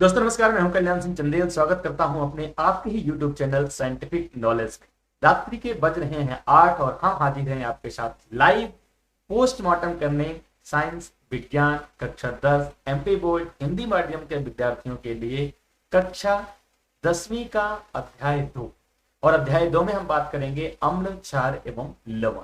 दोस्तों नमस्कार, मैं हूं कल्याण सिंह चंदेल। स्वागत करता हूं अपने आपके ही यूट्यूब चैनल साइंटिफिक नॉलेज में। रात्रि के बज रहे हैं 8 और हम हाजिर हैं आपके साथ लाइव पोस्टमार्टम करने साइंस विज्ञान कक्षा 10 एमपी बोर्ड हिंदी माध्यम के विद्यार्थियों के लिए कक्षा 10वीं का अध्याय 2। और अध्याय 2 में हम बात करेंगे अम्ल, क्षार एवं लवण।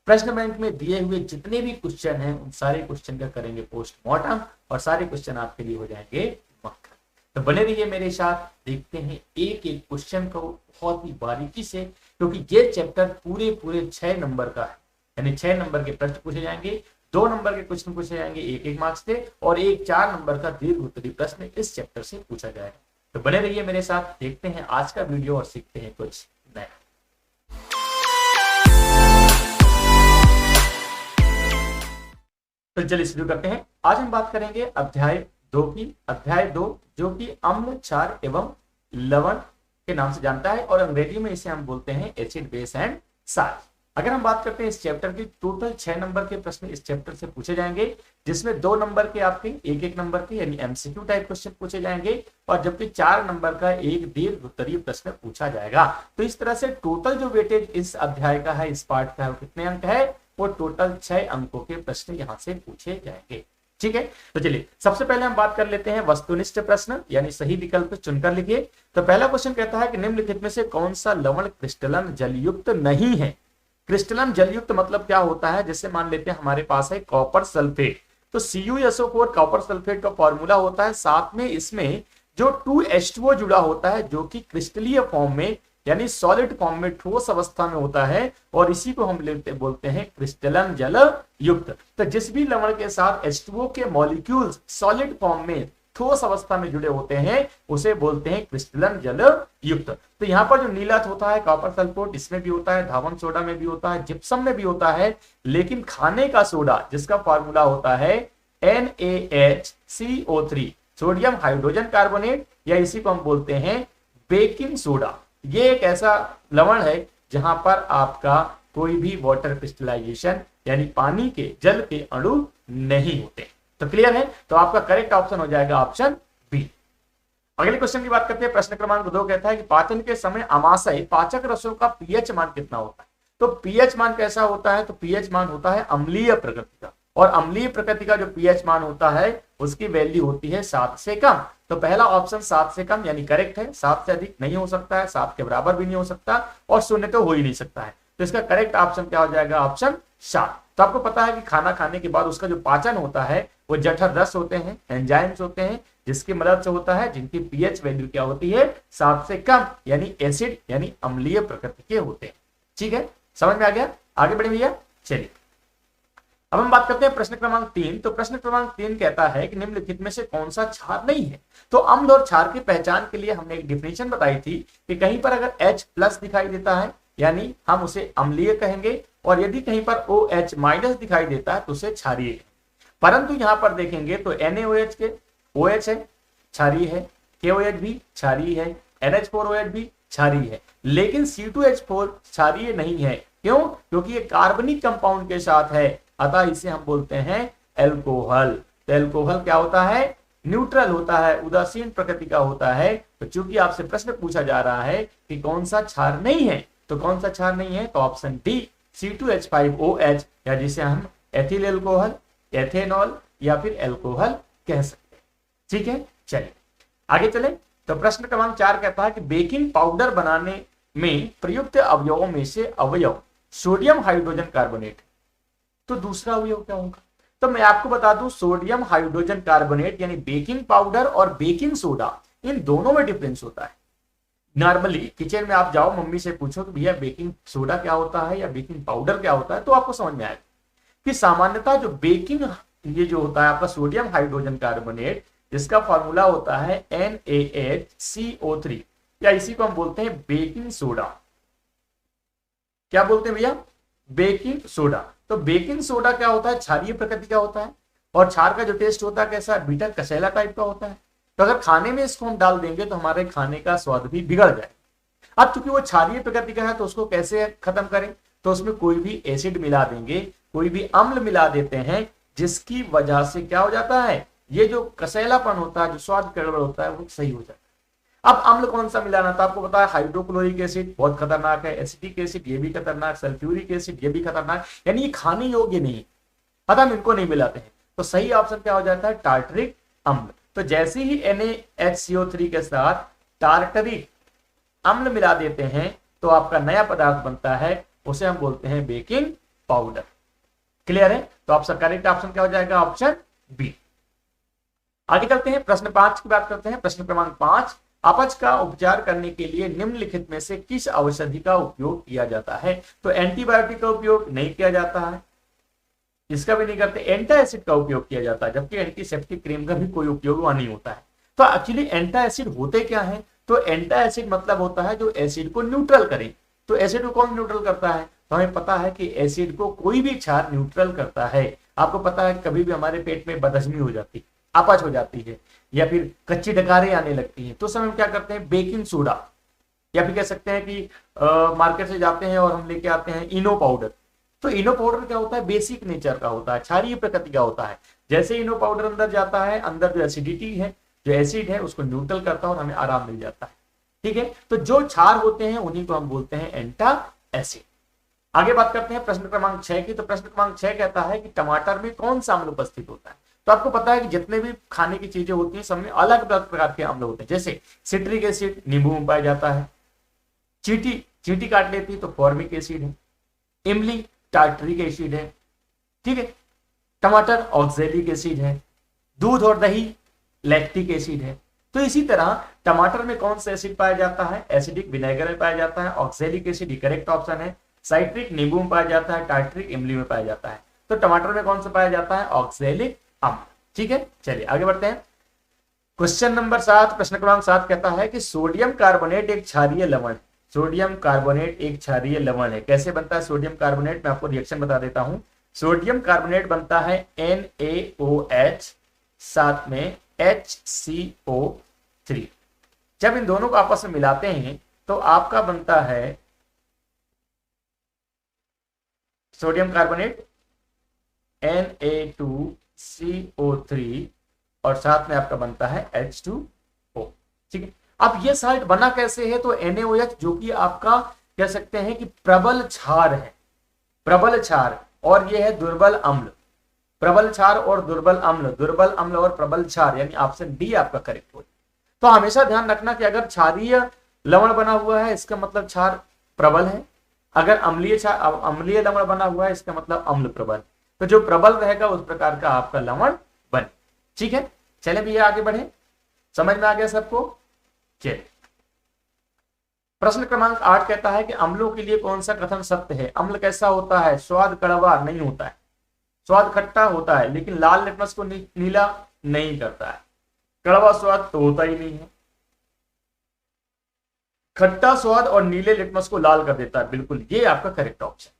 प्रश्न बैंक में दिए हुए जितने भी क्वेश्चन हैं उन सारे क्वेश्चन का करेंगे पोस्टमार्टम और सारे क्वेश्चन आपके लिए हो जाएंगे मक्खन। तो बने रहिए मेरे साथ, देखते हैं एक एक क्वेश्चन को बहुत ही बारीकी से, क्योंकि ये चैप्टर पूरे पूरे 6 नंबर का है। यानी 6 नंबर के प्रश्न पूछे जाएंगे, 2 नंबर के क्वेश्चन पूछे जाएंगे एक एक मार्क्स से, और एक 4 नंबर का दीर्घ उत्तरीय प्रश्न इस चैप्टर से पूछा जाएगा। तो बने रहिए मेरे साथ, देखते हैं आज का वीडियो और सीखते हैं कुछ नया। तो चलिए शुरू करते हैं। आज हम बात करेंगे अध्याय 2 की। अध्याय 2 जो कि अम्ल, क्षार एवं लवण के नाम से जानता है, और अंग्रेजी में इसे हम बोलते हैं एसिड, बेस एंड साल्ट। अगर हम बात करते हैं इस चैप्टर की, टोटल 6 नंबर के प्रश्न इस चैप्टर से पूछे जाएंगे, जिसमें 2 नंबर के आपके एक नंबर के यानी एमसीक्यू टाइप क्वेश्चन पूछे जाएंगे, और जबकि 4 नंबर का एक दीर्घ उत्तरीय प्रश्न पूछा जाएगा। तो इस तरह से टोटल जो वेटेज इस अध्याय का है, इस पार्ट का है, वो कितने अंक है? वो टोटल 6 अंकों के प्रश्न यहां से पूछे जाएंगे। ठीक है, तो चलिए सबसे पहले हम बात कर लेते हैं वस्तुनिष्ठ प्रश्न, यानी सही विकल्प चुनकर लिखिए। तो पहला क्वेश्चन कहता है कि निम्नलिखित में से कौन सा लवण क्रिस्टलन जलयुक्त नहीं है? क्रिस्टलन जलयुक्त मतलब क्या होता है? जैसे मान लेते हैं हमारे पास है कॉपर सल्फेट, तो CuSO4 कॉपर सल्फेट का फॉर्मूला होता है, साथ में इसमें जो 2H2O जुड़ा होता है जो कि क्रिस्टलीय फॉर्म में यानी सॉलिड फॉर्म में ठोस अवस्था में होता है, और इसी को हम बोलते हैं क्रिस्टलन जल युक्त। तो जिस भी लवण के साथ H2O के मॉलिक्यूल्स सॉलिड फॉर्म में ठोस अवस्था में जुड़े होते हैं उसे बोलते हैं क्रिस्टलन जल युक्त। तो यहाँ पर जो नीलत होता है कॉपर सल्फेट, इसमें भी होता है, धावन सोडा में भी होता है, जिप्सम में भी होता है, लेकिन खाने का सोडा जिसका फॉर्मूला होता है NaHCO3 सोडियम हाइड्रोजन कार्बोनेट, या इसी को हम बोलते हैं बेकिंग सोडा। ये एक ऐसा लवण है जहां पर आपका कोई भी वाटर क्रिस्टलाइजेशन यानी पानी के जल के अणु नहीं होते। तो क्लियर है? तो आपका करेक्ट ऑप्शन हो जाएगा ऑप्शन बी। अगले क्वेश्चन की बात करते हैं। प्रश्न क्रमांक 2 कहता है कि पाचन के समय अमाशय पाचक रसों का पीएच मान कितना होता है? तो पीएच मान कैसा होता है? तो पीएच मान होता है अम्लीय प्रकृति का, और अम्लीय प्रकृति का जो पीएच मान होता है उसकी वैल्यू होती है 7 से कम। तो पहला ऑप्शन 7 से कम यानी करेक्ट है। 7 से अधिक नहीं हो सकता है, 7 के बराबर भी नहीं हो सकता, और 0 तो हो ही नहीं सकता है। तो इसका करेक्ट ऑप्शन क्या हो जाएगा? ऑप्शन 7। तो आपको पता है कि खाना खाने के बाद उसका जो पाचन होता है वो जठर रस होते हैं, एंजाइम्स होते हैं, जिसकी मदद से होता है, जिनकी पीएच वैल्यू क्या होती है? 7 से कम यानी एसिड यानी अम्लीय प्रकृति के होते हैं। ठीक है, समझ में आ गया? आगे बढ़े भैया, चलिए अब हम बात करते हैं प्रश्न क्रमांक 3। तो प्रश्न क्रमांक 3 कहता है कि निम्नलिखित में से कौन सा क्षार नहीं है? तो अम्ल और क्षार की पहचान के लिए हमने एक डिफिनेशन बताई थी कि कहीं पर अगर H+ दिखाई देता है यानी हम उसे अम्लीय कहेंगे, और यदि कहीं पर OH- दिखाई देता है तो उसे क्षारीय है। परंतु यहां पर देखेंगे तो NaOH के OH है, क्षारीय है, KOH भी क्षारीय है, NH4OH भी क्षारीय है, लेकिन C2H4 क्षारीय नहीं है। क्यों? क्योंकि ये कार्बनिक कंपाउंड के साथ है, अतः इसे हम बोलते हैं एल्कोहल। तो एल्कोहल क्या होता है? न्यूट्रल होता है, उदासीन प्रकृति का होता है। तो चूंकि आपसे प्रश्न पूछा जा रहा है कि कौन सा क्षार नहीं है, तो कौन सा क्षार नहीं है? तो ऑप्शन डी C2H5OH, या जिसे हम एथिल एल्कोहल, एथेनॉल या फिर एल्कोहल कह सकते हैं। ठीक है, चलिए आगे चले। तो प्रश्न क्रमांक 4 कहता है कि बेकिंग पाउडर बनाने में प्रयुक्त अवयवों में से अवयव सोडियम हाइड्रोजन कार्बोनेट, तो दूसरा अवयव क्या होगा? तो मैं आपको बता दूं, सोडियम हाइड्रोजन कार्बोनेट यानी बेकिंग पाउडर और बेकिंग सोडा, इन दोनों में डिफरेंस होता है। नॉर्मली किचन में आप जाओ, मम्मी से पूछो कि भैया बेकिंग सोडा क्या होता है या बेकिंग पाउडर क्या होता है, तो आपको समझ में आएगा कि सामान्यतः जो बेकिंग ये जो होता है आपका सोडियम हाइड्रोजन कार्बोनेट, जिसका फॉर्मूला होता है NaHCO3, या इसी को हम बोलते हैं बेकिंग सोडा। क्या बोलते हैं भैया? Baking soda. तो बेकिंग सोडा क्या होता है? क्षारीय प्रकृति का होता है, और क्षार का जो टेस्ट होता है कैसा? बीटर कसैला टाइप का होता है। तो अगर खाने में इसको हम डाल देंगे तो हमारे खाने का स्वाद भी बिगड़ जाए। अब चूंकि वो क्षारीय प्रकृति का है तो उसको कैसे खत्म करें? तो उसमें कोई भी एसिड मिला देंगे, कोई भी अम्ल मिला देते हैं, जिसकी वजह से क्या हो जाता है? ये जो कसैलापन होता है, जो स्वाद गड़बड़ होता है, वो सही हो जाता है। अब अम्ल कौन सा मिलाना था आपको पता है, हाइड्रोक्लोरिक एसिड बहुत खतरनाक है, एसिटिक एसिड ये भी खतरनाक, सल्फ्यूरिक एसिड ये भी खतरनाक, यानी ये खाने योग्य नहीं, पता हम इनको नहीं मिलाते हैं। तो सही ऑप्शन क्या हो जाता है, टार्टरिक अम्ल। तो जैसे ही NaHCO3 के साथ टार्टरिक अम्ल मिला देते हैं तो आपका नया पदार्थ बनता है, उसे हम बोलते हैं बेकिंग पाउडर। क्लियर है? तो आपका करेक्ट ऑप्शन क्या हो जाएगा, ऑप्शन बी। आगे चलते हैं, प्रश्न 5 की बात करते हैं। प्रश्न क्रमांक 5, अपच का उपचार करने के लिए निम्नलिखित में से किस औषधि का उपयोग किया जाता है? तो एंटीबायोटिक का उपयोग नहीं किया जाता है, इसका भी नहीं करते। एंटासिड का उपयोग किया जाता है, जबकि एंटीसेप्टिक क्रीम का भी कोई उपयोग वहां नहीं होता है। तो एक्चुअली एंटासिड होते क्या है? तो एंटासिड मतलब होता है जो एसिड को न्यूट्रल करे। तो एसिड को कौन न्यूट्रल करता है? तो हमें पता है कि एसिड को कोई भी क्षार न्यूट्रल करता है। आपको पता है कभी भी हमारे पेट में बदहजमी हो जाती, अपच हो जाती है, या फिर कच्ची डकारें आने लगती हैं, तो समय हम क्या करते हैं, बेकिंग सोडा, या फिर कह सकते हैं कि मार्केट से जाते हैं और हम लेके आते हैं इनो पाउडर। तो इनो पाउडर क्या होता है, बेसिक नेचर का होता है, क्षारीय प्रकृति का होता है। जैसे इनो पाउडर अंदर जाता है, अंदर जो एसिडिटी है, जो एसिड है, उसको न्यूट्रल करता है और हमें आराम मिल जाता है। ठीक है, तो जो क्षार होते हैं उन्हीं को हम बोलते हैं एंटा एसिड। आगे बात करते हैं प्रश्न क्रमांक 6 की। तो प्रश्न क्रमांक 6 कहता है कि टमाटर में कौन सा अम्ल उपस्थित होता है? तो आपको पता है कि जितने भी खाने की चीजें होती हैं सब में अलग अलग प्रकार के अम्ल होते हैं। जैसे सिट्रिक एसिड नींबू में पाया जाता है, चींटी काट लेती तो फॉर्मिक एसिड है, इमली टार्टरिक एसिड है, ठीक है, टमाटर ऑक्सैलिक एसिड है, दूध और दही लैक्टिक एसिड है। तो इसी तरह टमाटर में कौन सा एसिड पाया जाता है? एसिडिक विनेगर में पाया जाता है, ऑक्सैलिक एसिड करेक्ट ऑप्शन है, साइट्रिक नींबू में पाया जाता है, टार्टरिक इमली में पाया जाता है। तो टमाटर में कौन सा पाया जाता है? ऑक्सैलिक अम्ल। ठीक है, चलिए आगे बढ़ते हैं। क्वेश्चन नंबर 7, प्रश्न क्रमांक 7 कहता है कि सोडियम कार्बोनेट एक क्षारीय लवण है। सोडियम कार्बोनेट एक क्षारीय लवण है। कैसे बनता है सोडियम कार्बोनेट? मैं आपको रिएक्शन बता देता हूं। सोडियम कार्बोनेट बनता है NaOH साथ में HCO3। जब इन दोनों को आपस में मिलाते हैं तो आपका बनता है सोडियम कार्बोनेट Na2CO3 और साथ में आपका बनता है H2O। ठीक है, अब ये साल्ट बना कैसे है? तो NaOH जो कि आपका कह सकते हैं कि प्रबल क्षार है, प्रबल क्षार, और ये है दुर्बल अम्ल। प्रबल क्षार और दुर्बल अम्ल, दुर्बल अम्ल और प्रबल क्षार, यानी ऑप्शन डी आपका करेक्ट हो। तो हमेशा ध्यान रखना कि अगर क्षारीय लवण बना हुआ है इसका मतलब क्षार प्रबल है, अगर अम्लीय लवण बना हुआ है इसका मतलब अम्ल प्रबल। तो जो प्रबल रहेगा उस प्रकार का आपका लवण बने। ठीक है, चले भैया आगे बढ़े, समझ में आ गया सबको? चलिए, प्रश्न क्रमांक 8 कहता है कि अम्लों के लिए कौन सा कथन सत्य है? अम्ल कैसा होता है? स्वाद कड़वा नहीं होता है, स्वाद खट्टा होता है, लेकिन लाल लिटमस को नीला नहीं करता है। कड़वा स्वाद तो होता ही नहीं है, खट्टा स्वाद और नीले लिटमस को लाल कर देता है। बिल्कुल, ये आपका करेक्ट ऑप्शन।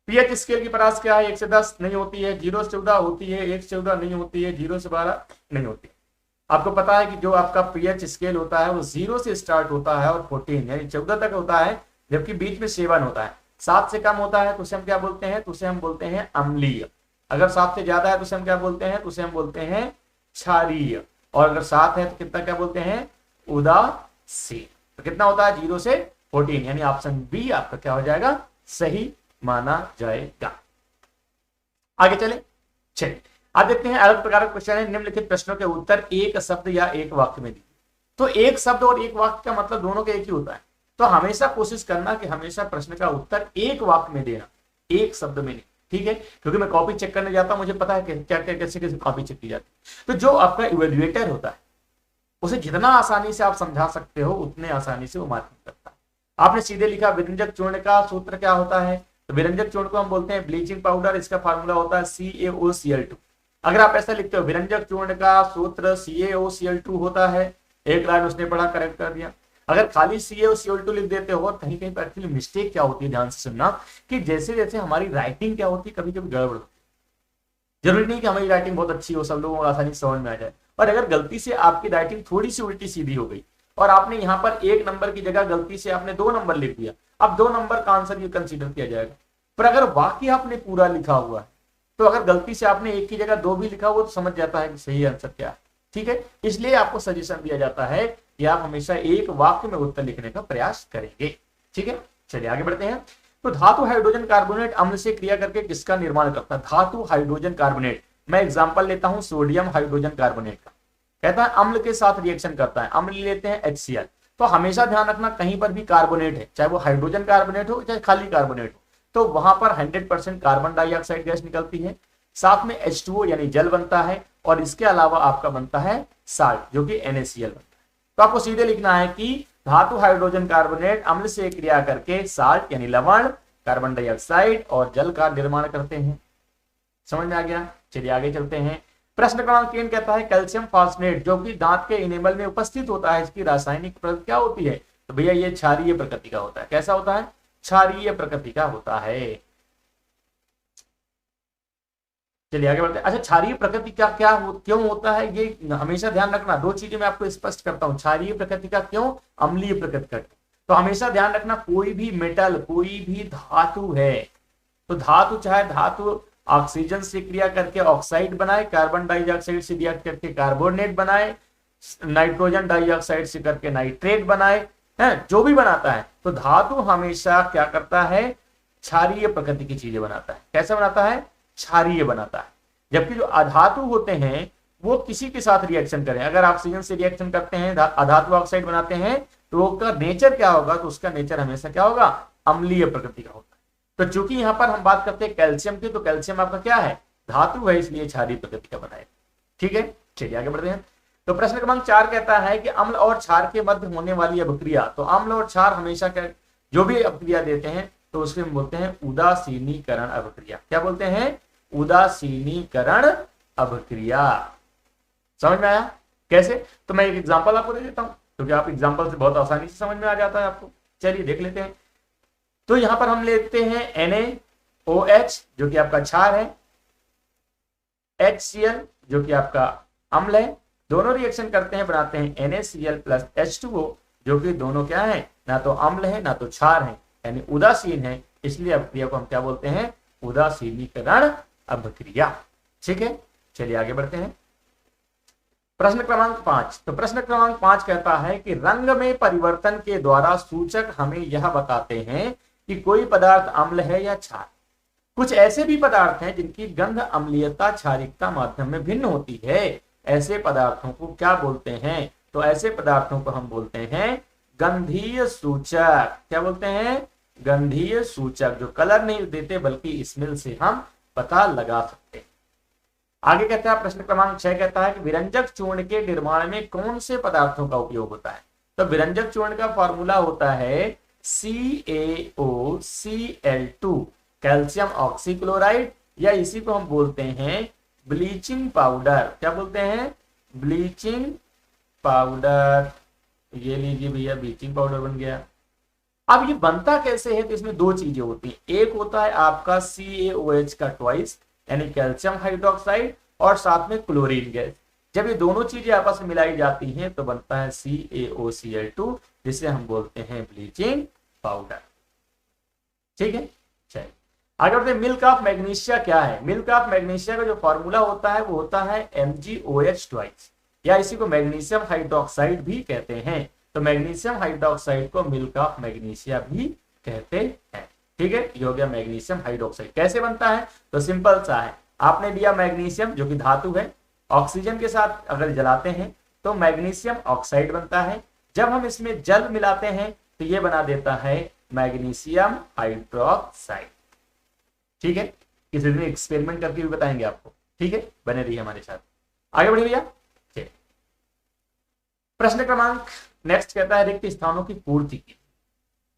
पीएच स्केल की परास क्या है? 1 से 10 नहीं होती है, 0 से 14 होती है, 1 से 14 नहीं होती है, 0 से 12 नहीं होती है। आपको पता है कि जो आपका पीएच स्केल होता है वो 0 से स्टार्ट होता है और 14 यानी 14 तक होता है, जबकि बीच में 7 होता है। 7 से कम होता है तो उसे हम क्या बोलते हैं? तो उसे हम बोलते हैं अम्लीय। अगर 7 से ज्यादा है तो उसे हम क्या बोलते हैं? तो उसे हम बोलते हैं क्षारीय। और अगर 7 है तो कितना क्या बोलते हैं? उदासीन। तो कितना होता है? 0 से 14, यानी ऑप्शन बी आपका क्या हो जाएगा? सही माना जाएगा। आगे चले, चलिए आज देखते हैं अलग प्रकार का क्वेश्चन है। निम्नलिखित प्रश्नों के उत्तर एक शब्द या एक वाक्य में दिए। तो एक शब्द और एक वाक्य का मतलब दोनों का एक ही होता है। तो हमेशा कोशिश करना कि हमेशा प्रश्न का उत्तर एक वाक्य में देना, एक शब्द में नहीं। ठीक है, क्योंकि मैं कॉपी चेक करने जाता हूं, मुझे पता है क्या क्या कैसे कैसे कॉपी चेक की जाती है। तो जो आपका इवेल्युएटर होता है उसे जितना आसानी से आप समझा सकते हो उतने आसानी से वो मार्किंग करता है। आपने सीधे लिखा व्यंजक चूर्ण का सूत्र क्या होता है? तो व्यंजक चूर्ण को हम बोलते हैं ब्लीचिंग पाउडर, इसका फार्मूला होता है CaOCl2। अगर आप ऐसा लिखते हो व्यंजक चूर्ण का सूत्र CaOCl2 होता है, एक लाइन उसने पढ़ा, करेक्ट कर दिया। अगर खाली CaOCl2 लिख देते हो, कहीं कहीं पर एक्चुअली मिस्टेक क्या होती है, ध्यान से सुनना, कि जैसे जैसे हमारी राइटिंग क्या होती है, कभी कभी गड़बड़ होती है। जरूरी नहीं कि हमारी राइटिंग बहुत अच्छी हो, सब लोगों को आसानी से समझ में आ जाए। और अगर गलती से आपकी राइटिंग थोड़ी सी उल्टी सीधी हो गई और आपने यहाँ पर 1 नंबर की जगह गलती से आपने 2 नंबर लिख दिया, अब 2 नंबर का आंसर ये कंसीडर किया जाएगा। पर अगर वाक्य आपने पूरा लिखा हुआ है तो अगर गलती से आपने एक की जगह दो भी लिखा हो तो समझ जाता है कि सही आंसर क्या है। ठीक है, इसलिए आपको सजेशन दिया जाता है कि आप हमेशा एक वाक्य में उत्तर लिखने का प्रयास करेंगे। ठीक है, चलिए आगे बढ़ते हैं। तो धातु हाइड्रोजन कार्बोनेट अम्ल से क्रिया करके किसका निर्माण करता है? धातु हाइड्रोजन कार्बोनेट। मैं एग्जांपल लेता हूं सोडियम हाइड्रोजन कार्बोनेट का। कहता है अम्ल के साथ रिएक्शन करता है, अम्ल लेते हैं HCl। तो हमेशा ध्यान रखना कहीं पर भी कार्बोनेट है, चाहे वो हाइड्रोजन कार्बोनेट हो चाहे खाली कार्बोनेट हो, तो वहां पर 100% कार्बन डाइऑक्साइड गैस निकलती है, साथ में H2O यानी जल बनता है, और इसके अलावा आपका बनता है साल्ट जो कि NaCl बनता है। तो आपको सीधे लिखना है कि धातु हाइड्रोजन कार्बोनेट अम्ल से क्रिया करके साल्ट यानी लवण, कार्बन डाइऑक्साइड और जल का निर्माण करते हैं। समझ में आ गया? चलिए आगे चलते हैं। प्रश्न क्रमांक 3 कहता है कैल्शियम फास्फेट जो कि दांत के इनेमल में उपस्थित होता है, इसकी रासायनिक प्रकृति क्या होती है? तो भैया ये क्षारीय प्रकृति का होता है। कैसा होता है? क्षारीय प्रकृति का होता है। चलिए आगे बढ़ते हैं। अच्छा, क्षारीय प्रकृति का क्यों होता है, ये हमेशा ध्यान रखना। दो चीजें मैं आपको स्पष्ट करता हूं, क्षारीय प्रकृति का क्यों, अम्लीय प्रकृति का। तो हमेशा ध्यान रखना, कोई भी मेटल, कोई भी धातु है, तो धातु चाहे धातु ऑक्सीजन से क्रिया करके ऑक्साइड बनाए, कार्बन डाइऑक्साइड से रिएक्ट करके कार्बोनेट बनाए, नाइट्रोजन डाइऑक्साइड से करके नाइट्रेट बनाए, है जो भी बनाता है, तो धातु हमेशा क्या करता है? क्षारीय प्रकृति की चीजें बनाता है। कैसे बनाता है? क्षारीय बनाता है। जबकि जो अधातु होते हैं वो किसी के साथ रिएक्शन करें, अगर ऑक्सीजन से रिएक्शन करते हैं, अधातु ऑक्साइड बनाते हैं, तो उसका नेचर क्या होगा? तो उसका नेचर हमेशा क्या होगा? अम्लीय प्रकृति का होता है। तो चूंकि यहां पर हम बात करते हैं कैल्शियम की, तो कैल्शियम आपका क्या है? धातु है, इसलिए क्षारीय प्रकृति का बनाए। ठीक है, चलिए आगे बढ़ते हैं। तो प्रश्न क्रमांक 4 कहता है कि अम्ल और क्षार के मध्य होने वाली अभिक्रिया। तो अम्ल और क्षार हमेशा क्या, जो भी अभिक्रिया देते हैं तो उसके हम बोलते हैं उदासीनीकरण अभिक्रिया। क्या बोलते हैं? उदासीनीकरण अभिक्रिया। समझ में आया? कैसे? तो मैं एक एग्जांपल आपको दे देता हूं, क्योंकि आप एग्जांपल से बहुत आसानी से समझ में आ जाता है आपको। चलिए देख लेते हैं। तो यहां पर हम लेते हैं NaOH जो कि आपका क्षार है, HCl जो कि आपका अम्ल है, दोनों रिएक्शन करते हैं, बनाते हैं NaCl प्लस H2O जो कि दोनों क्या है? ना तो अम्ल है ना तो क्षार है, यानी उदासीन है। इसलिए अभिक्रिया को हम क्या बोलते हैं? उदासीनीकरण अभिक्रिया। ठीक है, चलिए आगे बढ़ते हैं। प्रश्न क्रमांक 5। तो प्रश्न क्रमांक 5 कहता है कि रंग में परिवर्तन के द्वारा सूचक हमें यह बताते हैं कि कोई पदार्थ अम्ल है या क्षार। कुछ ऐसे भी पदार्थ हैं जिनकी गंध अम्लीयता क्षारिकता माध्यम में भिन्न होती है, ऐसे पदार्थों को क्या बोलते हैं? तो ऐसे पदार्थों को हम बोलते हैं गंधीय सूचक। क्या बोलते हैं? गंधीय सूचक, जो कलर नहीं देते बल्कि स्मेल से हम पता लगा सकते हैं। आगे कहता है प्रश्न क्रमांक 6 कहता है कि विरंजक चूर्ण के निर्माण में कौन से पदार्थों का उपयोग होता है? तो विरंजक चूर्ण का फॉर्मूला होता है CaOCl2 कैल्शियम ऑक्सीक्लोराइड, या इसी को हम बोलते हैं ब्लीचिंग पाउडर। क्या बोलते हैं? Bleaching powder. ये लीजिए भैया, ब्लीचिंग पाउडर बन गया। अब ये बनता कैसे है? तो इसमें दो चीजें होती हैं। एक होता है आपका CaOH का ट्वाइस यानी कैल्शियम हाइड्रोक्साइड, और साथ में क्लोरीन गैस। जब ये दोनों चीजें आपस में मिलाई जाती हैं तो बनता है CaOCl2, जिसे हम बोलते हैं ब्लीचिंग पाउडर। ठीक है, चलिए आगे बढ़ते हैं। मिल्क ऑफ मैग्नीशिया क्या है? मिल्क ऑफ मैग्नीशिया का जो फॉर्मूला होता है वो होता है MgOH ट्वाइस, या इसी को मैग्नीशियम हाइड्रोक्साइड भी कहते हैं। तो मैग्नीशियम हाइड्रोक्साइड को मिल्क ऑफ मैग्नीशिया भी कहते हैं। ठीक है, ये हो गया मैग्नीशियम हाइड्रोक्साइड। कैसे बनता है? तो सिंपल सा है, आपने लिया मैग्नीशियम जो कि धातु है, ऑक्सीजन के साथ अगर जलाते हैं तो मैग्नीशियम ऑक्साइड बनता है। जब हम इसमें जल मिलाते हैं तो ये बना देता है मैग्नीशियम हाइड्रोक्साइड। ठीक है, किसी दिन एक्सपेरिमेंट करके भी बताएंगे आपको। ठीक है, बने रहिए हमारे साथ। आगे बढ़िए भैया। प्रश्न क्रमांक नेक्स्ट कहता है रिक्त स्थानों की पूर्ति की।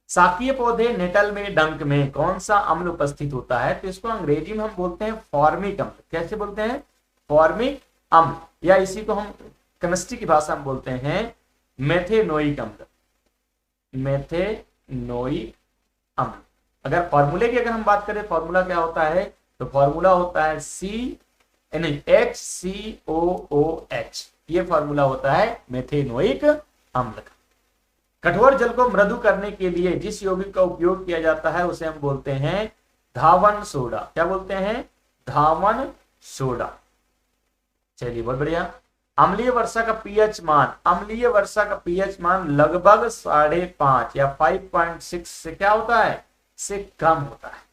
साकीय पौधे नेटल में, डंक में कौन सा अम्ल उपस्थित होता है? तो इसको अंग्रेजी में हम बोलते हैं फॉर्मिक अम्ल। कैसे बोलते हैं? फॉर्मिक अम्ल, या इसी को हम केमिस्ट्री की भाषा में बोलते हैं मेथेनोइक अम्ल। मेथेनोइक अम्ल। अगर फॉर्मूले की अगर हम बात करें, फॉर्मूला क्या होता है? तो फॉर्मूला होता है HCOOH। ये फॉर्मूला होता है मेथेनोइक अम्ल का। कठोर जल को मृदु करने के लिए जिस यौगिक का उपयोग किया जाता है उसे हम बोलते हैं धावन सोडा। क्या बोलते हैं? धावन सोडा। चलिए बहुत बढ़िया। अम्लीय वर्षा का पीएच मान, अम्लीय वर्षा का पीएच मान लगभग 5.5 या 5.6 से क्या होता है, से कम होता है।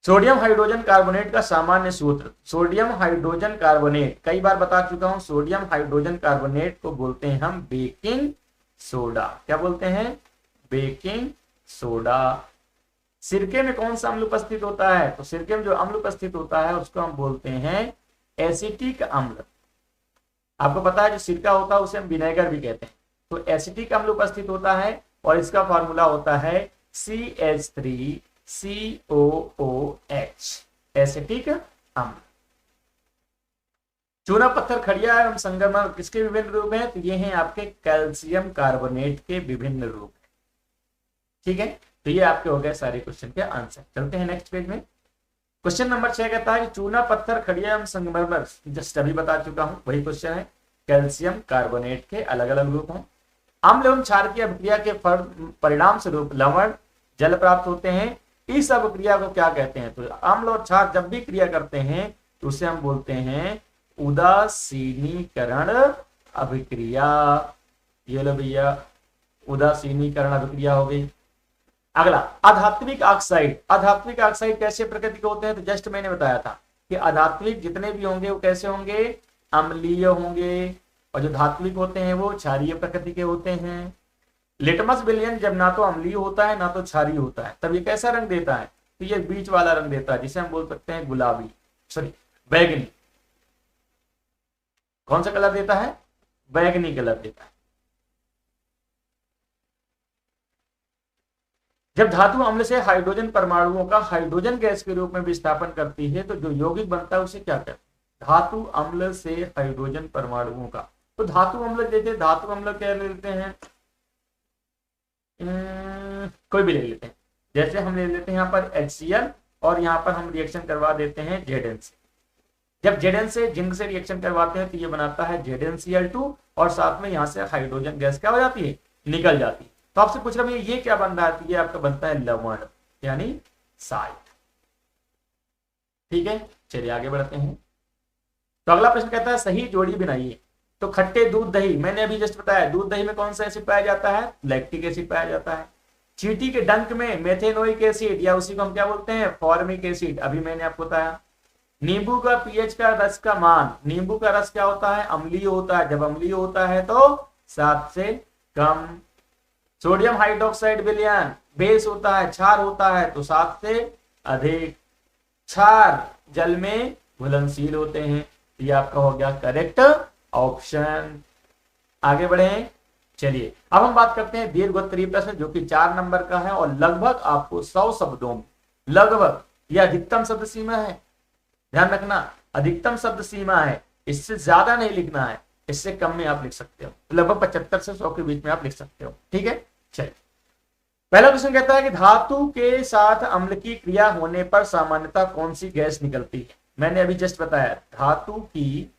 सोडियम हाइड्रोजन कार्बोनेट का सामान्य सूत्र, सोडियम हाइड्रोजन कार्बोनेट, कई बार बता चुका हूं, सोडियम हाइड्रोजन कार्बोनेट को बोलते हैं हम बेकिंग सोडा। क्या बोलते हैं, बेकिंग सोडा। सिरके में कौन सा अम्ल उपस्थित होता है, तो सिरके में जो अम्ल उपस्थित होता है उसको हम बोलते हैं एसिटिक अम्ल। आपको पता है जो सिरका होता है उसे हम विनेगर भी कहते हैं। तो एसिटिक अम्ल उपस्थित होता है और इसका फॉर्मूला होता है CH3COOH, एसिटिक अम्ल। चूना पत्थर खड़िया एवं संगमरमर किसके विभिन्न रूप हैं, तो ये हैं आपके कैल्शियम कार्बोनेट के विभिन्न रूप। ठीक है, तो ये आपके हो गए सारे क्वेश्चन के आंसर। चलते हैं नेक्स्ट पेज में। क्वेश्चन नंबर 6 कहता है कि चूना पत्थर खड़िया एवं संगमरमर, जस्ट अभी बता चुका हूं वही क्वेश्चन है, कैल्शियम कार्बोनेट के अलग अलग रूप हैं। अम्ल एवं क्षार की अभिक्रिया के परिणाम स्वरूप लवण जल प्राप्त होते हैं, इस अभिक्रिया को क्या कहते हैं, तो अम्ल और क्षार जब भी क्रिया करते हैं तो उसे हम बोलते हैं उदासीनीकरण अभिक्रिया। ये लो भैया, उदासीनीकरण अभिक्रिया हो गई। अगला अधात्विक ऑक्साइड, अधात्विक ऑक्साइड कैसे प्रकृति के होते हैं, तो जस्ट मैंने बताया था कि अधात्विक जितने भी होंगे वो कैसे होंगे, अम्लीय होंगे, और जो धात्विक होते हैं वो क्षारीय प्रकृति के होते हैं। लिटमस विलयन जब ना तो अम्लीय होता है ना तो क्षारीय होता है, तब ये कैसा रंग देता है, तो ये बीच वाला रंग देता है जिसे हम बोल सकते हैं गुलाबी, सॉरी बैगनी। कौन सा कलर देता है, बैगनी कलर देता है। जब धातु अम्ल से हाइड्रोजन परमाणुओं का हाइड्रोजन गैस के रूप में विस्थापन करती है तो जो यौगिक बनता है उसे क्या कहते हैं, धातु अम्ल से हाइड्रोजन परमाणुओं का। तो धातु अम्ल जैसे धातु अम्ल क्या ले लेते हैं, कोई भी ले लेते हैं, जैसे हम ले लेते हैं यहाँ पर HCl और यहाँ पर हम रिएक्शन करवा देते हैं Zn से। जब Zn से जिंक से रिएक्शन करवाते हैं तो ये बनाता है ZnCl2 और साथ में यहाँ से हाइड्रोजन गैस क्या हो जाती है, निकल जाती है। तो आपसे पूछ रहा हूं ये क्या बन रहा है, तो ये आपका बनता है लवण यानी साल्ट। ठीक है, चलिए आगे बढ़ते हैं। तो अगला प्रश्न कहता है सही जोड़ी बनाइए। तो खट्टे दूध दही, मैंने अभी जस्ट बताया दूध दही में कौन सा एसिड पाया जाता है, लैक्टिक एसिड पाया जाता है। चींटी के डंक में मेथेनोइक एसिड या उसी को हम क्या बोलते हैं, फॉर्मिक एसिड, अभी मैंने आपको बताया। नींबू का पीएच का रस का मान, नींबू का रस क्या होता है, अम्लीय होता है, जब अम्लीय होता है तो 7 से कम। सोडियम हाइड्रोक्साइड विलयन बेस होता है, क्षार होता है तो 7 से अधिक। क्षार जल में घुलनशील होते हैं। ये आपका हो गया करेक्ट ऑप्शन। आगे बढ़े, चलिए अब हम बात करते हैं दीर्घोत्तरीय प्रश्न जो कि 4 नंबर का है और लगभग आपको 100 शब्दों में, लगभग यह अधिकतम शब्द सीमा है, ध्यान रखना अधिकतम शब्द सीमा है, इससे ज्यादा नहीं लिखना है, इससे कम में आप लिख सकते हो, लगभग 75 से 100 के बीच में आप लिख सकते हो। ठीक है, चलिए पहला क्वेश्चन कहता है कि धातु के साथ अम्ल की क्रिया होने पर सामान्यतः कौन सी गैस निकलती है। मैंने अभी जस्ट बताया धातु की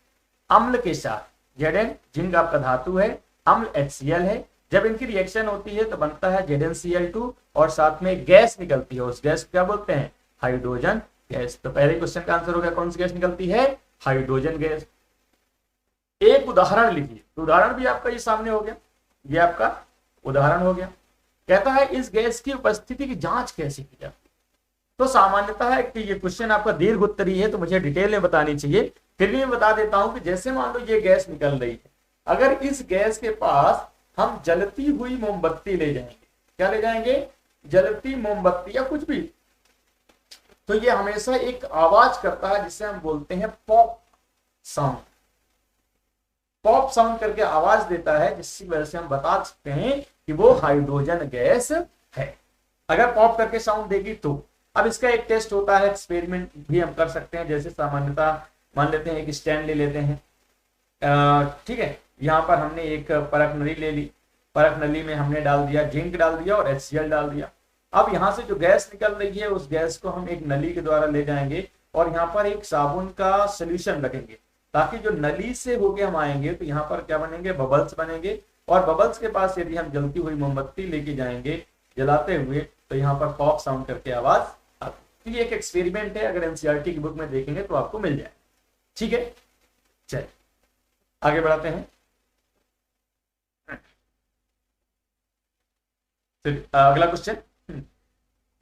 अम्ल के साथ, Zn जिंक आपका धातु है, अम्ल HCl है, जब इनकी रिएक्शन होती है तो बनता है ZnCl2 और साथ में गैस निकलती है, उस गैस को क्या बोलते हैं, हाइड्रोजन गैस। तो पहले क्वेश्चन का आंसर हो गया कौन सी गैस निकलती है, हाइड्रोजन गैस। एक उदाहरण लिखिए, तो उदाहरण भी आपका ये सामने हो गया, ये आपका उदाहरण हो गया। कहता है इस गैस की उपस्थिति की जांच कैसे की जाती है। तो सामान्यतः है कि ये क्वेश्चन आपका दीर्घ उत्तरीय है तो मुझे डिटेल में बतानी चाहिए, फिर भी मैं बता देता हूं कि जैसे मान लो ये गैस निकल रही है, अगर इस गैस के पास हम जलती हुई मोमबत्ती ले जाएंगे, क्या ले जाएंगे, जलती मोमबत्ती या कुछ भी, तो ये हमेशा एक आवाज करता है जिसे हम बोलते हैं पॉप साउंड। पॉप साउंड करके आवाज देता है जिसकी वजह से हम बता सकते हैं कि वो हाइड्रोजन गैस है, अगर पॉप करके साउंड देगी तो। अब इसका एक टेस्ट होता है, एक्सपेरिमेंट भी हम कर सकते हैं, जैसे सामान्यतः मान लेते हैं एक स्टैंड ले लेते हैं, ठीक है, यहाँ पर हमने एक परख नली ले ली, परख नली में हमने डाल दिया जिंक डाल दिया और HCl डाल दिया। अब यहाँ से जो गैस निकल रही है उस गैस को हम एक नली के द्वारा ले जाएंगे और यहाँ पर एक साबुन का सोल्यूशन रखेंगे ताकि जो नली से होके हम आएंगे तो यहाँ पर क्या बनेंगे, बबल्स बनेंगे, और बबल्स के पास यदि हम जलती हुई मोमबत्ती लेके जाएंगे जलाते हुए तो यहाँ पर पॉप साउंड करके आवाज आती। तो ये एक एक्सपेरिमेंट है, अगर एनसीईआरटी की बुक में देखेंगे तो आपको मिल जाए। ठीक है, चलिए आगे बढ़ाते हैं। अगला क्वेश्चन,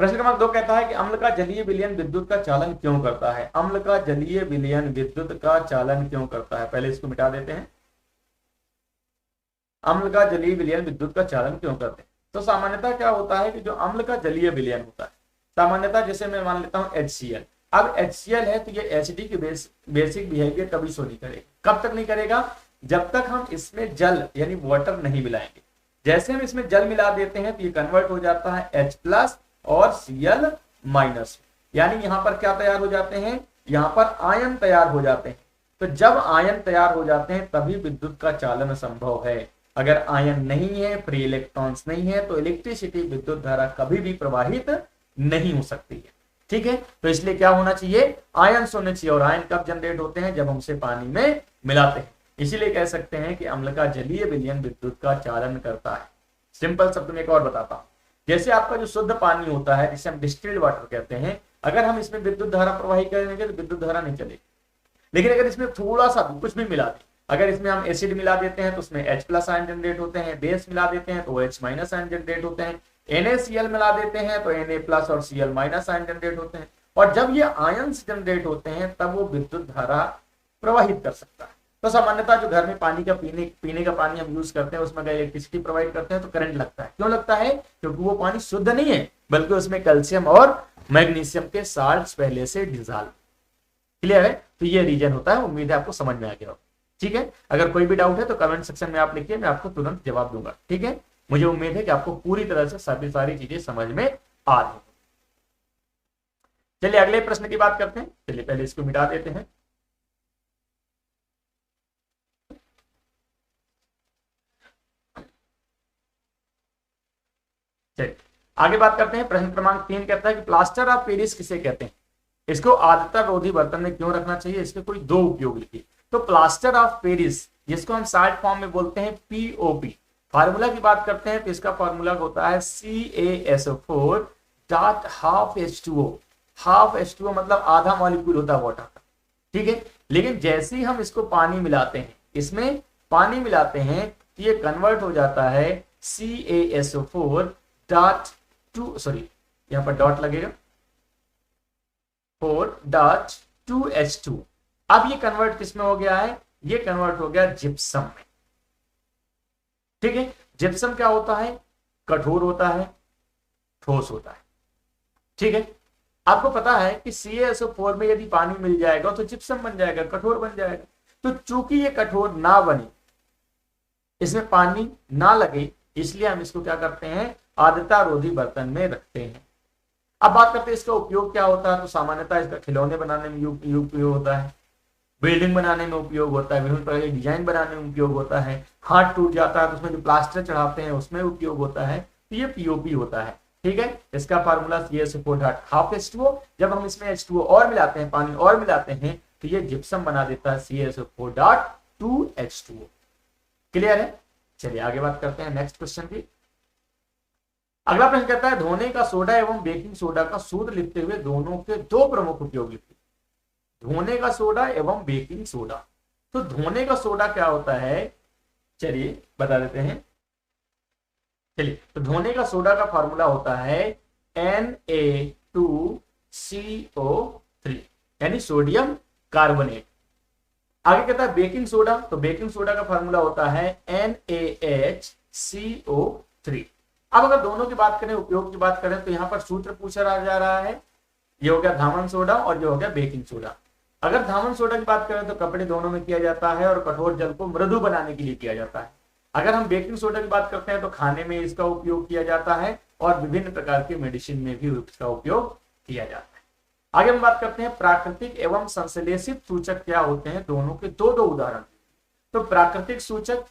प्रश्न क्रमांक 2 कहता है कि अम्ल का जलीय विलयन विद्युत का चालन क्यों करता है। अम्ल का जलीय विलयन विद्युत का चालन क्यों करता है, पहले इसको मिटा देते हैं। अम्ल का जलीय विलयन विद्युत का चालन क्यों करते हैं। तो सामान्यतः क्या होता है कि जो अम्ल का जलीय विलयन होता है, सामान्यतः जैसे मैं मान लेता हूं HCl, अब HCl है तो ये एसिडिक की बेसिक बिहेवियर कभी शो नहीं करेगा। कब तक नहीं करेगा, जब तक हम इसमें जल यानी वाटर नहीं मिलाएंगे। जैसे हम इसमें जल मिला देते हैं तो ये कन्वर्ट हो जाता है H+ और Cl-, यानी यहां पर क्या तैयार हो जाते हैं, यहां पर आयन तैयार हो जाते हैं। तो जब आयन तैयार हो जाते हैं तभी विद्युत का चालन संभव है। अगर आयन नहीं है, फ्री इलेक्ट्रॉन्स नहीं है, तो इलेक्ट्रिसिटी विद्युत धारा कभी भी प्रवाहित नहीं हो सकती है। ठीक है, तो इसलिए क्या होना चाहिए, आयन होने चाहिए। और आयन कब जनरेट होते हैं, जब हम उसे पानी में मिलाते हैं। इसीलिए कह सकते हैं कि अम्ल का जलीय विलयन विद्युत का चालन करता है। सिंपल शब्द में एक और बताता हूं, जैसे आपका जो शुद्ध पानी होता है जिसे हम डिस्टिल्ड वाटर कहते हैं, अगर हम इसमें विद्युत धारा प्रवाहित करेंगे तो विद्युत धारा नहीं चलेगी। लेकिन अगर इसमें थोड़ा सा कुछ भी मिला दें, अगर इसमें हम एसिड मिला देते हैं तो उसमें H+ आयन जनरेट होते हैं, बेस मिला देते हैं तो OH- आयन जनरेट होते हैं, NaCl मिला देते हैं तो Na+ और Cl- आयन जनरेट होते हैं। और जब ये आयंस जनरेट होते हैं तब वो विद्युत धारा प्रवाहित कर सकता है। तो सामान्यतः जो घर में पानी का पीने का पानी हम यूज करते हैं, उसमें अगर इलेक्ट्रिसिटी प्रोवाइड करते हैं तो करंट लगता है। क्यों लगता है, क्योंकि वो पानी शुद्ध नहीं है, बल्कि उसमें कैल्शियम और मैग्नीशियम के साल्ट्स पहले से डिजॉल्व। क्लियर है, तो ये रीजन होता है। उम्मीद है आपको समझ में आ गया। ठीक है, अगर कोई भी डाउट है तो कमेंट सेक्शन में आप लिखिए, मैं आपको तुरंत जवाब दूंगा। ठीक है, मुझे उम्मीद है कि आपको पूरी तरह से सारी चीजें समझ में आ रही। चलिए अगले प्रश्न की बात करते हैं। चलिए पहले इसको मिटा देते हैं। चलिए आगे बात करते हैं। प्रश्न क्रमांक 3 कहता है कि प्लास्टर ऑफ पेरिस किसे कहते हैं, इसको आर्द्रता रोधी बर्तन में क्यों रखना चाहिए, इसके कोई 2 उपयोग लिखिए। तो प्लास्टर ऑफ पेरिस, जिसको हम शॉर्ट फॉर्म में बोलते हैं POP, फार्मूला की बात करते हैं तो इसका फार्मूला होता है CaSO4 dot half H2O। Half H2O मतलब आधा मॉलिक्यूल होता है वाटर का। ठीक है, लेकिन जैसे ही हम इसको पानी मिलाते हैं, इसमें पानी मिलाते हैं तो ये कन्वर्ट हो जाता है CaSO4 डॉट 2, सॉरी यहां पर डॉट लगेगा, 4.2H2। अब ये कन्वर्ट किसमें हो गया है, ये कन्वर्ट हो गया जिप्सम में। ठीक है, जिप्सम क्या होता है, कठोर होता है, ठोस होता है। ठीक है, आपको पता है कि CaSO4 में यदि पानी मिल जाएगा तो जिप्सम बन जाएगा, कठोर बन जाएगा। तो चूंकि ये कठोर ना बने, इसमें पानी ना लगे, इसलिए हम इसको क्या करते हैं, आर्द्रता रोधी बर्तन में रखते हैं। अब बात करते हैं इसका उपयोग क्या होता है। तो सामान्यतः इसका खिलौने बनाने में उपयोग होता है, बिल्डिंग बनाने में उपयोग होता है, विभिन्न प्रकार के डिजाइन बनाने में उपयोग होता है, हाथ टूट जाता है तो उसमें जो प्लास्टर चढ़ाते हैं उसमें उपयोग होता है। तो ये POP होता है। ठीक है, इसका formula CaSO4 dot half H2O। जब हम इसमें H2O और मिलाते हैं, पानी और मिलाते हैं, तो ये जिप्सम बना देता है CaSO4 डॉट 2H2O। क्लियर है, चलिए आगे बात करते हैं नेक्स्ट क्वेश्चन की। अगला प्रश्न कहता है धोने का सोडा एवं बेकिंग सोडा का सूत्र लिखते हुए दोनों के 2 प्रमुख उपयोग लिखिए। धोने का सोडा एवं बेकिंग सोडा। तो धोने का सोडा क्या होता है, चलिए बता देते हैं। चलिए, तो धोने का सोडा का फॉर्मूला होता है Na2CO3 यानी सोडियम कार्बोनेट। आगे कहता है बेकिंग सोडा, तो बेकिंग सोडा का फॉर्मूला होता है NaHCO3। अब अगर दोनों की बात करें, उपयोग की बात करें, तो यहां पर सूत्र पूछा जा रहा है। ये हो गया धामन सोडा और ये हो गया बेकिंग सोडा। अगर धामन सोडा की बात करें तो कपड़े दोनों में किया जाता है और कठोर जल को मृदु बनाने के लिए किया जाता है। अगर हम बेकिंग सोडा की बात करते हैं तो खाने में इसका उपयोग किया जाता है और विभिन्न प्रकार के मेडिसिन में भी इसका उपयोग किया जाता है। आगे हम बात करते हैं प्राकृतिक एवं संश्लेषित सूचक क्या होते हैं, दोनों के 2 उदाहरण। तो प्राकृतिक सूचक,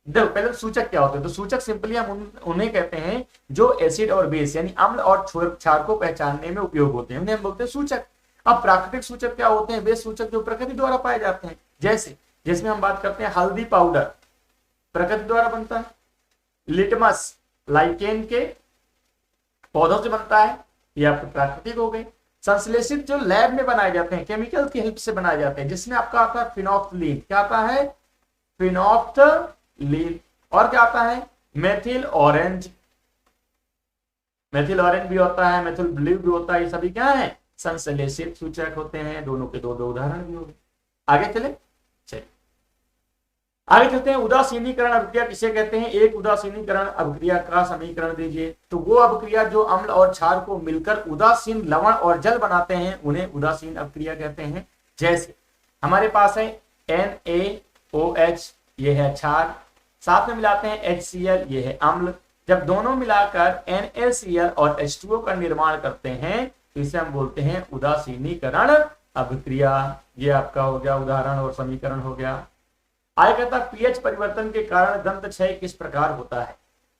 देखो पहले सूचक क्या होते हैं। तो सूचक सिंपली हम उन्हें कहते हैं जो एसिड और बेस यानी अम्ल और क्षार को पहचानने में उपयोग होते हैं, उन्हें हम बोलते हैं सूचक। अब प्राकृतिक सूचक क्या होते हैं, वे सूचक जो प्रकृति द्वारा पाए जाते हैं। जैसे जिसमें हम बात करते हैं हल्दी पाउडर प्रकृति द्वारा बनता है, लिटमस लाइकेन के पौधों से बनता है, ये आपके प्राकृतिक हो गए। संश्लेषित जो लैब में बनाए जाते हैं, केमिकल की हेल्प से बनाए जाते हैं, जिसमें आपका आता है फिनोफ्थलीन। क्या आता है? फिनोफ्थलीन। और क्या आता है? Methyl orange. मेथिल ऑरेंज भी होता है, मेथिल ब्लू भी होता है। ये सभी क्या है? संश्लेषित सूचक होते हैं। दोनों के दो दो उदाहरण भी होंगे। आगे चले, चलिए आगे चलते हैं। उदासीनीकरण अभिक्रिया किसे कहते हैं? एक उदासीनीकरण अभिक्रिया का समीकरण दीजिए। तो वो अभिक्रिया जो अम्ल और क्षार को मिलकर उदासीन लवण और जल बनाते हैं, उन्हें उदासीन अभिक्रिया कहते हैं। जैसे हमारे पास है NaOH, ये है क्षार, साथ में मिलाते हैं HCl, ये है अम्ल। जब दोनों मिलाकर NaCl और H2O का निर्माण करते हैं तो इसे हम बोलते हैं उदासीनीकरण अभिक्रिया। ये आपका हो गया उदाहरण और समीकरण हो गया। आगे कहता है पीएच परिवर्तन के कारण दंत क्षय किस प्रकार होता है?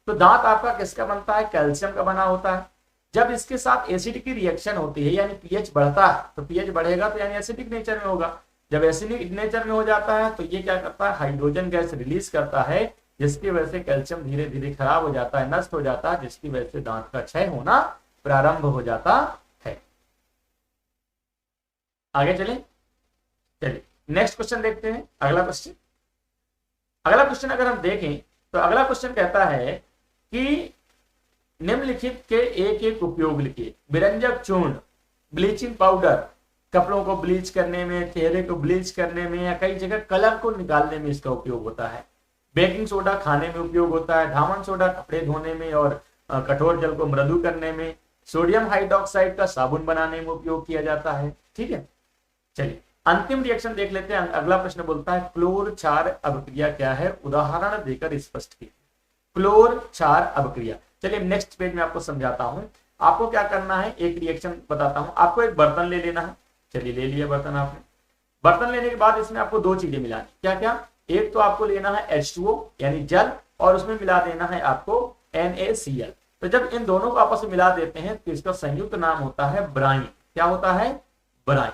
तो दांत आपका किसका बनता है? कैल्शियम का बना होता है। जब इसके साथ एसिड की रिएक्शन होती है, यानी पीएच बढ़ता है, तो पीएच बढ़ेगा तो यानी एसिडिक नेचर में होगा। जब एसिडिक नेचर में हो जाता है तो ये क्या करता है? हाइड्रोजन गैस रिलीज करता है, जिसकी वजह से कैल्शियम धीरे धीरे खराब हो जाता है, नष्ट हो जाता है, जिसकी वजह से दांत का क्षय होना प्रारंभ हो जाता है। आगे चलिए नेक्स्ट क्वेश्चन देखते हैं। अगला क्वेश्चन अगर हम देखें तो अगला क्वेश्चन कहता है कि निम्नलिखित के एक एक उपयोग लिखिए। विरंजक चूर्ण, ब्लीचिंग पाउडर, कपड़ों को ब्लीच करने में, चेहरे को ब्लीच करने में या कई जगह कलर को निकालने में इसका उपयोग होता है। बेकिंग सोडा खाने में उपयोग होता है। धामन सोडा कपड़े धोने में और कठोर जल को मृदु करने में। सोडियम हाइड्रोक्साइड का साबुन बनाने में उपयोग किया जाता है। ठीक है, चलिए अंतिम रिएक्शन देख लेते हैं। अगला प्रश्न बोलता है क्लोर क्षार अभिक्रिया क्या है? उदाहरण देकर स्पष्ट कीजिए। क्लोर क्षार अभिक्रिया। चलिए नेक्स्ट पेज में आपको समझाता हूं। आपको क्या करना है, एक रिएक्शन बताता हूं। आपको एक बर्तन ले लेना है। चलिए ले लिया बर्तन आपने। बर्तन लेने के बाद इसमें आपको दो चीजें मिलानी। क्या क्या? एक तो आपको लेना है H2O यानी जल, और उसमें मिला देना है आपको NaCl। तो जब इन दोनों को आपस में मिला देते हैं तो इसका संयुक्त नाम होता है ब्राइन। क्या होता है? ब्राइन।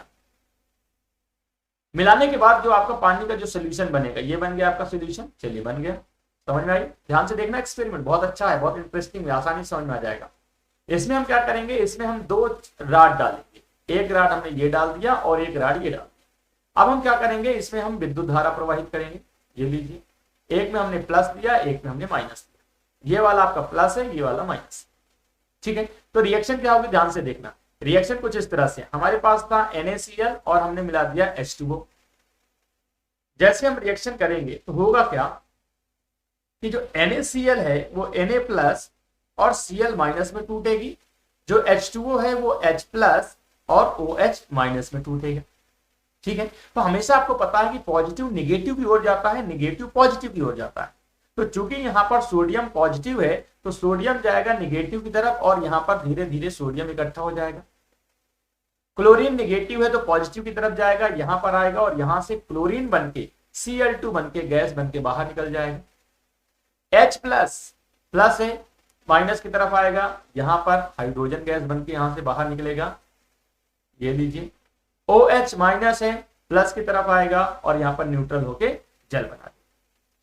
मिलाने के बाद जो आपका पानी का जो सोल्यूशन बनेगा, ये बन गया आपका सोल्यूशन। चलिए बन गया, समझ में आई? ध्यान से देखना, एक्सपेरिमेंट बहुत अच्छा है, बहुत इंटरेस्टिंग है, आसानी से समझ में आ जाएगा। इसमें हम क्या करेंगे, इसमें हम दो राड डालेंगे। एक राड हमने ये डाल दिया और एक राड ये डाल दिया। अब हम क्या करेंगे, इसमें हम विद्युत धारा प्रवाहित करेंगे। ये लीजिए, एक में हमने प्लस दिया, एक में हमने माइनस दिया। ये वाला आपका प्लस है, ये वाला माइनस। ठीक है, तो रिएक्शन क्या होगी, ध्यान से देखना। रिएक्शन कुछ इस तरह से, हमारे पास था NaCl और हमने मिला दिया H2O। जैसे हम रिएक्शन करेंगे तो होगा क्या कि जो NaCl है वो Na प्लस और Cl माइनस में टूटेगी। जो H2O है वो H प्लस और OH माइनस में टूटेगा। ठीक है, तो हमेशा आपको पता है कि पॉजिटिव निगेटिव की ओर जाता है, निगेटिव पॉजिटिव की ओर जाता है। तो चूंकि यहाँ पर सोडियम पॉजिटिव है तो सोडियम जाएगा निगेटिव की तरफ और यहाँ पर धीरे धीरे सोडियम इकट्ठा हो जाएगा। क्लोरीन निगेटिव है तो पॉजिटिव की तरफ जाएगा, यहां पर आएगा और यहां से क्लोरीन बनके Cl2 बनके गैस बनके बाहर निकल जाएगा। H प्लस प्लस है, माइनस की तरफ आएगा, यहां पर हाइड्रोजन गैस बनके यहां से बाहर निकलेगा। ये लीजिए, OH माइनस है, प्लस की तरफ आएगा और यहां पर न्यूट्रल होके जल बना देगा।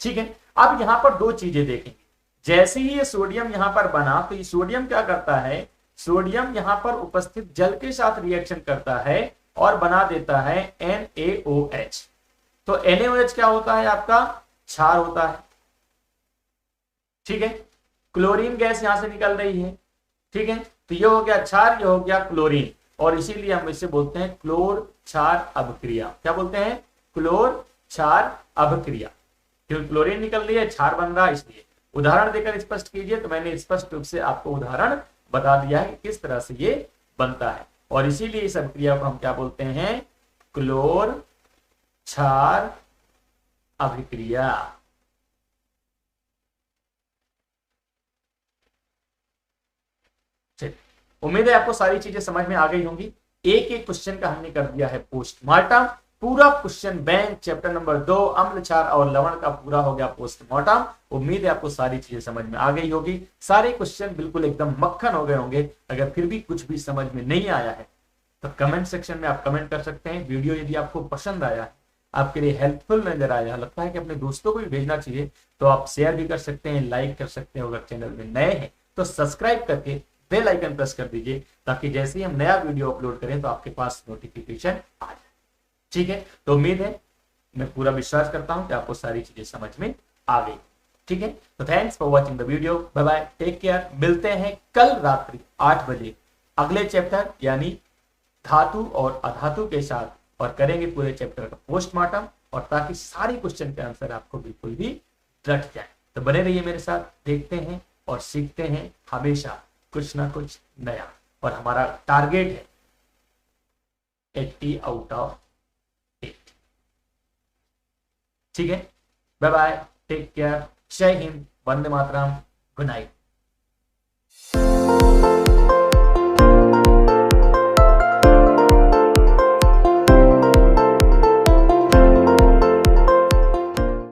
ठीक है, अब यहां पर दो चीजें देखेंगे। जैसे ही ये सोडियम यहां पर बना तो ये सोडियम क्या करता है, सोडियम यहां पर उपस्थित जल के साथ रिएक्शन करता है और बना देता है NaOH। तो NaOH क्या होता है, आपका क्षार होता है। ठीक है, क्लोरीन गैस यहां से निकल रही है। ठीक है, तो ये हो गया क्षार, ये हो गया क्लोरीन, और इसीलिए हम इसे बोलते हैं क्लोर क्षार अभिक्रिया। क्या बोलते हैं, क्लोर क्षार अभिक्रिया, क्योंकि क्लोरीन निकल रही है, क्षार बन रहा है, इसलिए। उदाहरण देकर स्पष्ट कीजिए, तो मैंने स्पष्ट रूप से आपको उदाहरण बता दिया है कि किस तरह से ये बनता है, और इसीलिए इस अभिक्रिया को हम क्या बोलते हैं, क्लोर क्षार अभिक्रिया। उम्मीद है आपको सारी चीजें समझ में आ गई होंगी। एक एक क्वेश्चन का हमने कर दिया है पोस्टमार्टम। पूरा क्वेश्चन बैंक चैप्टर नंबर 2 अम्ल क्षार और लवण का पूरा हो गया पोस्टमार्टम। उम्मीद है आपको सारी चीजें समझ में आ गई होगी। सारे क्वेश्चन बिल्कुल एकदम मक्खन हो गए होंगे। अगर फिर भी कुछ भी समझ में नहीं आया है तो कमेंट सेक्शन में आप कमेंट कर सकते हैं। वीडियो यदि आपको पसंद आया है, आपके लिए हेल्पफुल नजर आया, लगता है कि अपने दोस्तों को भी भेजना चाहिए, तो आप शेयर भी कर सकते हैं, लाइक कर सकते हैं। अगर चैनल में नए हैं तो सब्सक्राइब करके बेल आइकन प्रेस कर दीजिए, ताकि जैसे ही हम नया वीडियो अपलोड करें तो आपके पास नोटिफिकेशन आ जाए। ठीक है, तो उम्मीद है, मैं पूरा विश्वास करता हूं कि आपको सारी चीजें समझ में आ गई। ठीक है, तो thanks for watching the video, bye bye, take care. मिलते हैं कल रात्रि 8 बजे अगले चैप्टर यानी धातु और अधातु के साथ, और करेंगे पूरे चैप्टर का पोस्टमार्टम, और ताकि सारी क्वेश्चन के आंसर आपको बिल्कुल भी रट जाए। तो बने रहिए मेरे साथ, देखते हैं और सीखते हैं हमेशा कुछ ना कुछ नया, और हमारा टारगेट है 80 आउट ऑफ 80। ठीक है, बाय बाय, टेक केयर, जय हिंद, वंदे मातरम, गुड नाइट।